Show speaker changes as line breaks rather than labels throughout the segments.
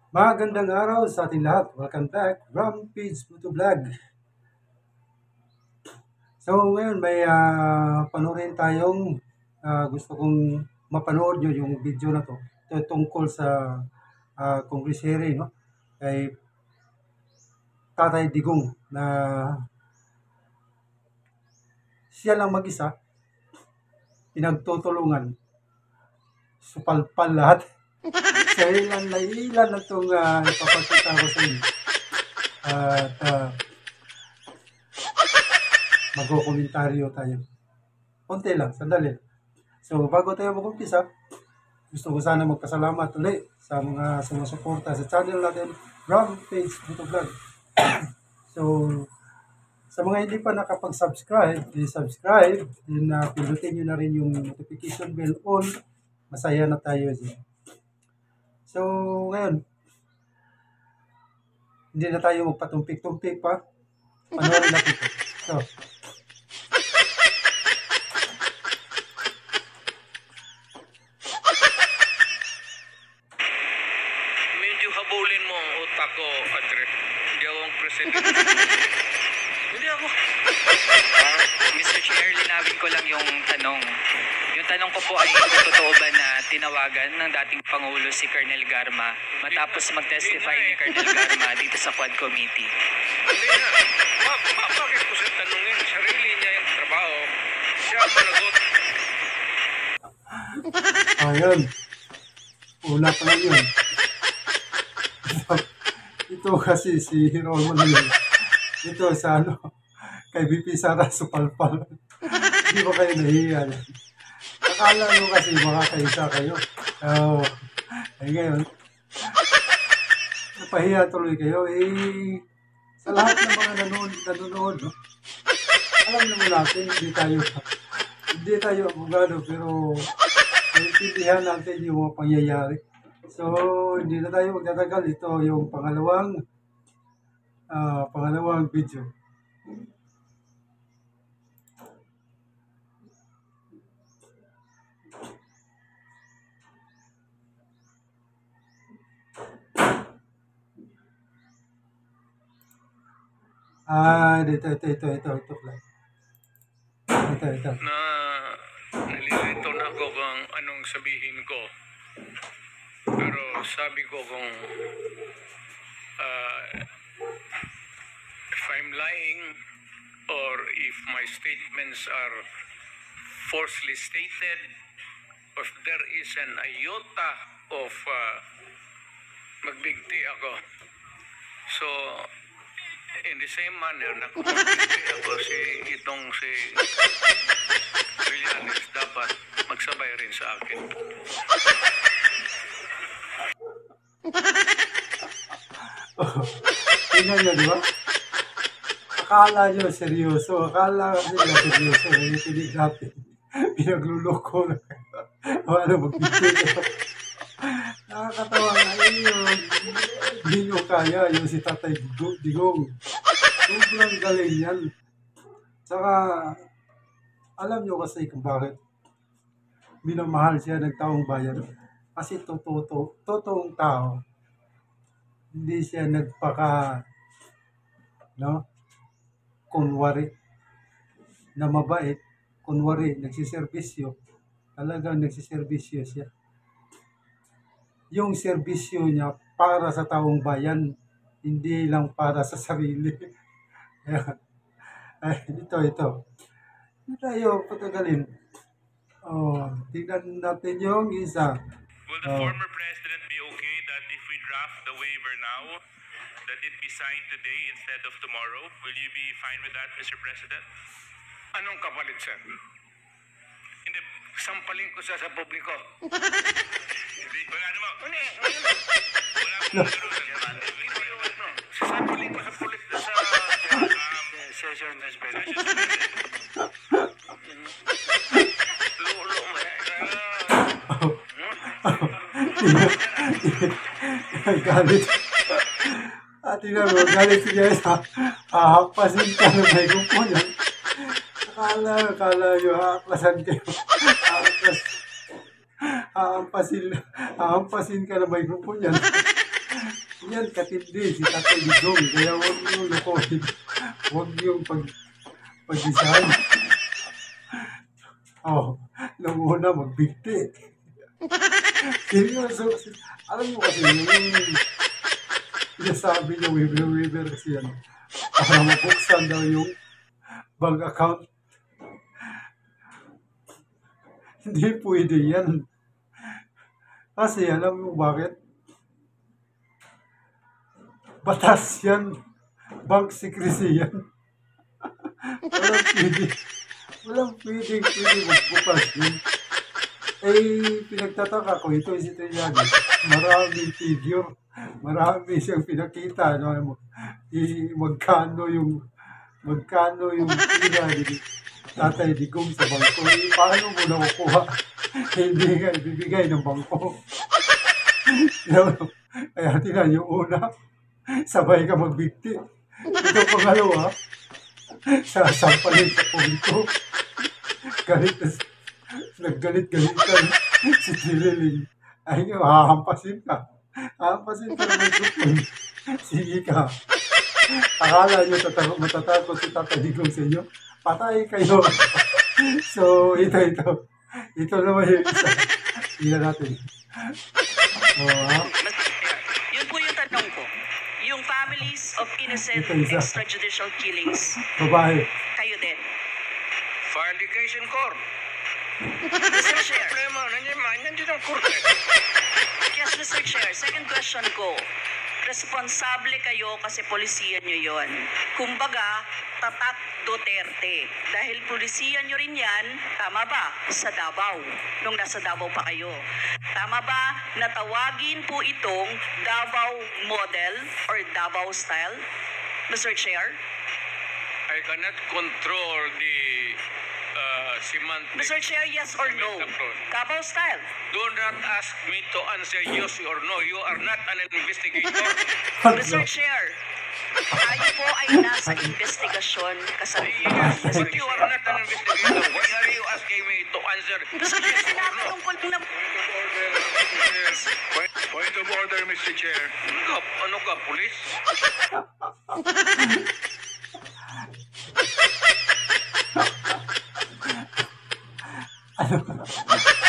Magandang araw sa ating lahat. Welcome back, Rampage Motovlog. So ngayon may panoorin tayong gusto kong mapanood nyo yung video na to. Ito tungkol sa Congress hearing, no? Kay Tatay Digong na siya lang mag-isa, pinagtutulungan, supalpal lahat. So ilan na itong ipapakita ko sa inyo. At magkokomentaryo tayo. Konti lang, sandali. So bago tayo mag-umpisa, gusto ko sana magpasalamat ulit sa mga sumusuporta sa channel natin, Rampage Motovlog. So sa mga hindi pa nakapag-subscribe, please subscribe. Then pindutin nyo na rin yung notification bell on. Masaya na tayo dyan. So ngayon, hindi na tayo magpatumpik-tumpik pa. Panoorin natin ito. So,
medyo habulin mo ang utak ko, Andre. Hindi ako ang presidente. Hindi ako.
Mr. Chair, linawin ko lang yung tanong. Yung tanong ko po ay kung totoo ba na tinawagan ng dating Pangulo si Colonel Garma matapos mag-testify ni Colonel Garma dito sa Quad Committee.
Hindi na. Bakit ko siya tanungin? Sarili niya yung trabaho. Siya ang managot.
ayun. Una pa lang yun. Ito kasi si Roman yun. Ito sa kay BP Sara Supalpal. Hindi ba kayo nahiya? Akala nyo kasi makakaisa kayo. Ay ngayon, napahiya tuloy kayo. Sa lahat ng mga nanonood, no? Alam naman natin, hindi tayo abogado, pero naintindihan natin yung mga pangyayari. So, hindi na tayo magtatagal. Ito yung pangalawang video. Ito lang. Ito.
Nalilito na ako kung anong sabihin ko. Pero sabi ko kung if I'm lying or if my statements are falsely stated, or if there is an iota of magbigti ako. So, in the same manner na kung magbigti ako si Trillanes, dapat magsabay rin sa akin.
Tingnan nyo, di ba? Akala nyo seryoso. Akala nila seryoso. Nakikinig natin. Pinagluloko na. Ano, magbibigay. Nakakatawa nga yun. Hindi nyo kaya yung si Tatay Digong. Sobrang galing yan. Tsaka, alam nyo kasi kung bakit minamahal siya ng taong bayan. Kasi totoong tao. Hindi siya kunwari na mabait, kunwari nagsiservisyo, talagang nagsiservisyo siya. Yung serbisyo niya para sa taong bayan, hindi lang para sa sarili. Ito. Hindi tayo patagalin. Tingnan natin yung isa.
Will the former president be okay that if we draft the waiver now, that it be signed today instead of tomorrow? Will you be fine with that, Mr. President? Anong kapalit, sir? Hindi, sampalin ko siya sa publiko. Hindi, wala naman. Wala akong sampalin ko sa publiko sa session na special.
Galit. Tingnan mo, galit si Jessa. Hahampasin ka ng microphone yan. Akala nyo, hahampasan kayo. Hahampasin ka ng microphone yan. Yan, katindi si Tatay Digong. Kaya huwag niyo lukohin. Huwag niyo pag-design. Oh, nung una magbigti. Seryoso. Alam mo kasi, yung sinasabi niya, Weaver kasi yan. Para mabuksan daw yung bank account. Hindi pwede yan. Kasi alam mo bakit? Batas yan. Bank secrecy yan. Walang pwede. Walang pwede magbukas yun. Eh, pinagtataka ko, ito si Trillanes. Maraming figure. Marami siyang pinakita. No? Magkano yung pina ni Tatay Digong sa bangko. Eh, paano mo nakukuha? Hindi nga ibibigay ng bangko. Kaya tingnan yung una, sabay ka magbigti. Ito pangalawa, sasampalin sa punto. Naggalit-galitan si Tiriling. Ay, hahampasin ka. Hahampasin ka ng mikrofon. Sige ka. Akala nyo matatakot si Tatay Digong sa inyo? Patay kayo. So, ito. Ito naman yung isa. Tingnan natin.
Yun po yung tanong ko. Yung families of innocent
Ito isa.
extrajudicial killings,
Babae.
kayo din.
File the case in court.
Mr. Chair.
Problema, nandiyan ang korte.
Yes, Mr. Chair. Second question ko. Responsable kayo kasi polisiyan nyo yon. Kumbaga, tatak Duterte. Dahil polisiyan nyo rin yan, tama ba? Sa Davao. Nung nasa Davao pa kayo. Tama ba na tawagin po itong Davao model or Davao style? Mr. Chair?
I cannot control the semantics.
Mr. Chair, yes or no? Davao style.
Do not ask me to answer yes or no. You are not an investigator.
Mr. Chair, tayo po ay nasa investigasyon kasalukuyan.
Yes, but you are not an investigator. Why are you asking me to answer
Mr. Chair,
yes or no?
tinatanong ko lang na...
Point of order, Mr. Chair. Ano ka, pulis?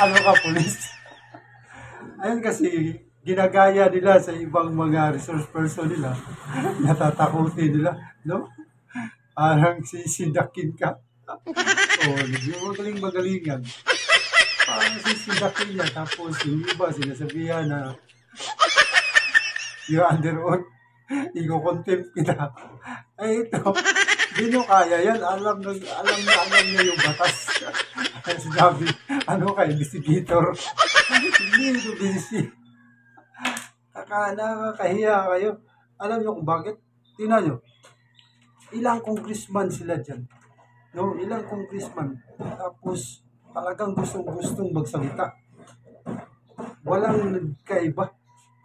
Ano ka, polis? Ayun kasi, ginagaya nila sa ibang mga resource person nila. Natatakutin nila, no? Parang sisidakin ka. Yung magaling-magalingan. Parang sisidakin niya. Tapos yung iba, sinasabihan na you're under oath. Iko-contempt kita. Ay, ito. Hindi nyo kaya yan. Alam niya yung batas. Sinabi, ano ka, investigator? Hindi ito busy. Nakakahiya kayo. Alam nyo kung bakit? Tingnan nyo. Ilang congressman sila dyan. No? Ilang congressman. Tapos, talagang gustong magsalita. Walang nagkaiba.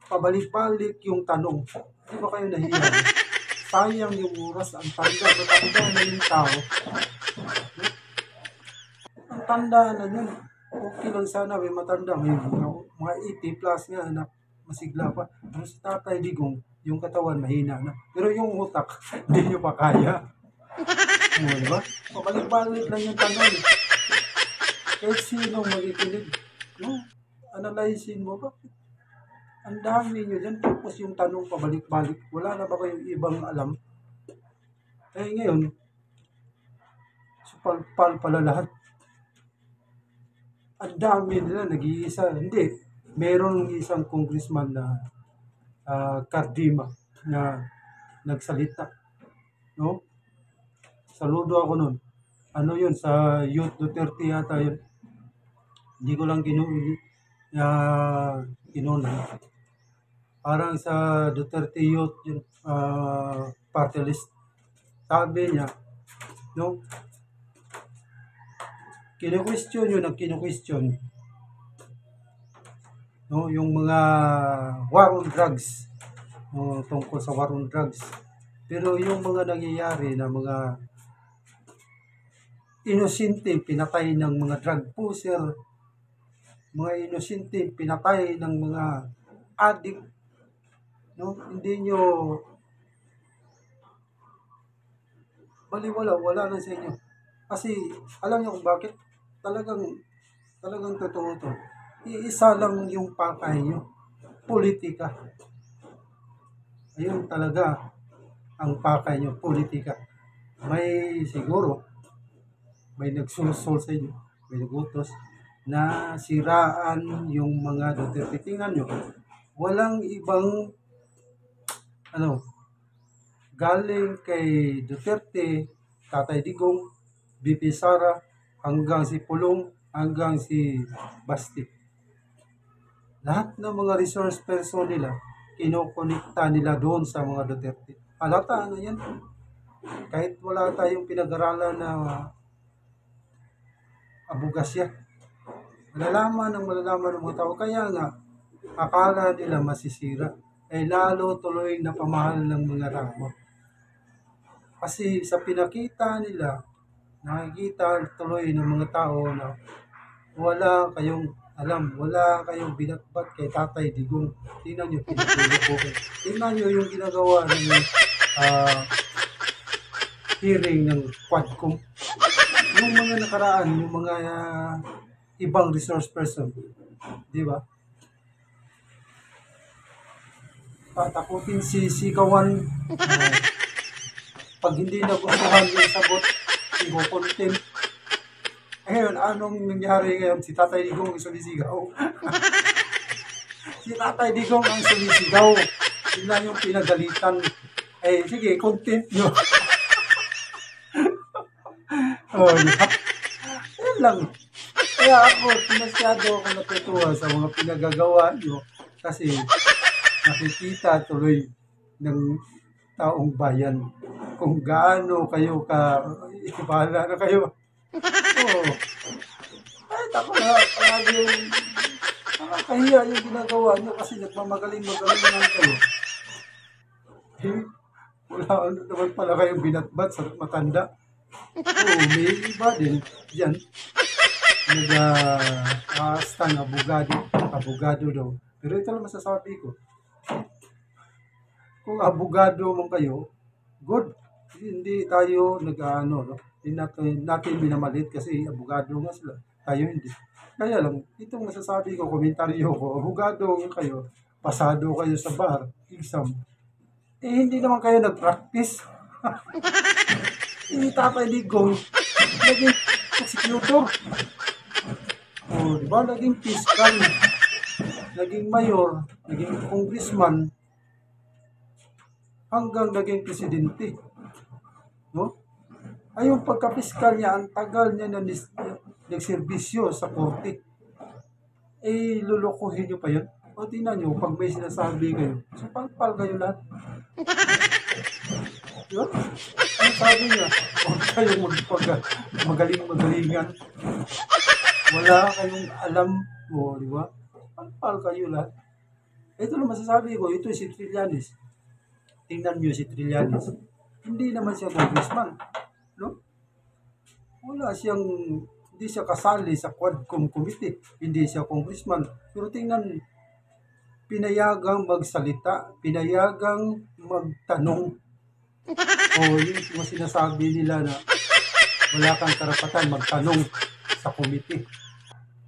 Pabalik-balik yung tanong. Di ba kayo nahiya? Sayang yung oras. Ang matanda na yung tao. Ang tanda na yun. Okay lang sana may matanda. May mga 80 plus nga na masigla pa. Pero si Tatay Digong, yung katawan mahina na. Pero yung utak, hindi nyo pa kaya. Diba? Pabalik-balik lang yung tanong. Kahit sinong magikinig. No? Analyzein mo ba? Ang dami nyo dyan. Tapos yung tanong pabalik-balik. Wala na ba kayong ibang alam? Eh ngayon, supal pala lahat. Ang dami nila nag-iisa. Hindi. Meron isang congressman na Cardima na nagsalita. No? Saludo ako nun. Ano yun? Sa Youth Duterte yata yun. Hindi ko lang kinunan. Parang sa Duterte Youth yun, party list. Sabi niya, no? Kino-question yun, nag-kino-question. No, yung mga war on drugs. No, tungkol sa war on drugs. Pero yung mga nangyayari na mga inosente pinatay ng mga drug pusher, mga inosente pinatay ng mga addict, no? Hindi nyo baliwala, wala na sa inyo. Kasi alam nyo kung bakit? Talagang totoo to. Iisa lang yung pakay nyo. Politika. Ayun talaga ang pakay nyo, politika. May siguro, may nagsulsol sa inyo, may nagutos na siraan yung mga Duterte. Tingnan nyo, walang ibang galing kay Duterte, Tatay Digong, BP Sara, hanggang si Pulong, hanggang si Basti. Lahat ng mga resource person nila, kinokonekta nila doon sa mga Duterte. Halata na yan. Kahit wala tayong pinag-aralan na abugasya. Malalaman ng mga tao. Kaya nga, akala nila masisira. Ay lalo tuloy na pamahal ng mga tao. Kasi sa pinakita nila, nakikita tuloy ng mga tao na wala kayong alam, wala kayong binatbat kay Tatay Digong. Tingnan nyo, pinatulog ko. Tingnan nyo yung ginagawa ng hearing ng Quadcom. Yung mga nakaraan, yung mga ibang resource person. Di ba? Takutin si Sigawan. Pag hindi nagustuhan yung sagot, i-content. Ngayon, anong nangyari ngayon? Si Tatay Digong ang sumisigaw. Si Tatay Digong ang sumisigaw. Sila yung pinagalitan. Eh, sige, content nyo. Yan lang. Kaya ako, masyado ako natutuwa sa mga pinagagawa nyo. Kasi nakikita tuloy ng taong bayan kung gaano kayo bahala na kayo. Oo. Kahit ako na palagi yung nakakahiya yung ginagawa nyo kasi nagmamagaling lang kayo. Eh, wala naman pala kayong binatbat sa matanda. Oo, may iba din dyan. Nag-aastang abogado daw. Pero ito lang masasabi ko. Kung abogado man kayo, good. Hindi tayo no? Hindi natin minamalit kasi abogado nga sila. Tayo hindi. Kaya lang, itong masasabi ko, komentaryo ko, abogado kayo, pasado kayo sa bar, exam. Eh, hindi naman kayo nag-practice. Hindi Tatay Digong, naging prosecutor. O, diba? Naging fiscal, naging mayor, naging congressman, hanggang naging presidente. No? Ay, yung pagka-fiscal niya, ang tagal niya na nagserbisyo sa korte. Eh, lulukuhin niyo pa yun? O, tingnan niyo, pag may sinasabi kayo, so palpal kayo lahat. Diba? Ang sabi niya, huwag kayong magaling-magalingan. Wala kayong alam mo, di ba? Palpal kayo lahat. Ito lang masasabi ko, ito si Trillanes. Tingnan niyo si Trillanes. Hindi naman siya congressman. No? Hindi siya kasali sa Quadcom committee. Hindi siya congressman. Pero tingnan, pinayagang magsalita, pinayagang magtanong. O yung sinasabi nila na wala kang karapatan magtanong sa committee.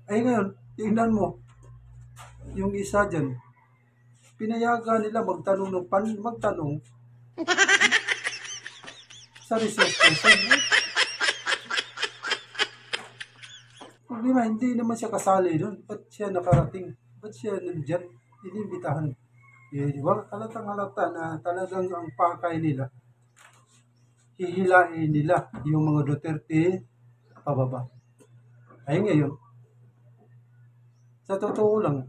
Ay ngayon, tingnan mo, yung isa dyan, pinayagan nila magtanong sa resource person. Problema, hindi naman siya kasali doon. Ba't siya nakarating? Ba't siya nandyan? Inimbitahan. Eh, di ba? Halatang-halata na talagang ang pakay nila, hihilain nila yung mga Duterte pababa. Ay ngayon, sa totoo lang,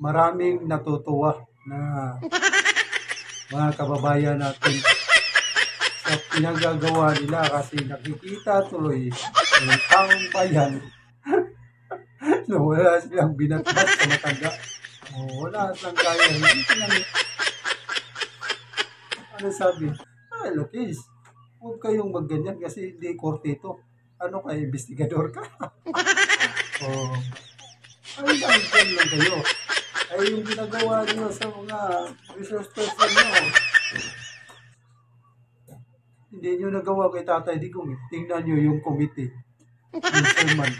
maraming natutuwa na mga kababayan natin sa pinagagawa nila kasi nakikita tuloy ng taong bayan na wala silang binatbat sa matanda. O, wala silang kaya. Ano sabi? Lokis, huwag kayong magganyan kasi hindi korte ito. Ano kayo, investigador ka? Ay, lang kayo. ay yung ginagawa niyo sa mga resource person nyo. Hindi nyo nagawa kay Tatay Digong. Tingnan nyo yung committee. Yung chairman.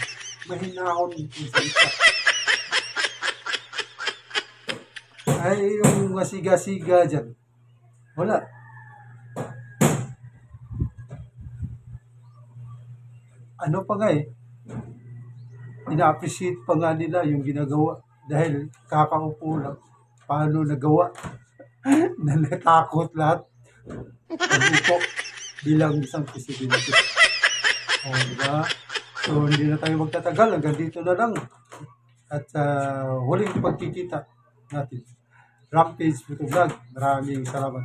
Mahinahon yung salita. Ay yung masiga-siga dyan. Wala. Ano pa nga ina-appreciate pa nga nila yung ginagawa dahil kakaupo lang. Paano nagawa? Na natakot lahat. Pag-upo bilang isang presidente. O, diba? So, hindi na tayo magtatagal. Hanggang dito na lang. At huling pagkikita natin. Rampage Photo Vlog. Maraming salamat.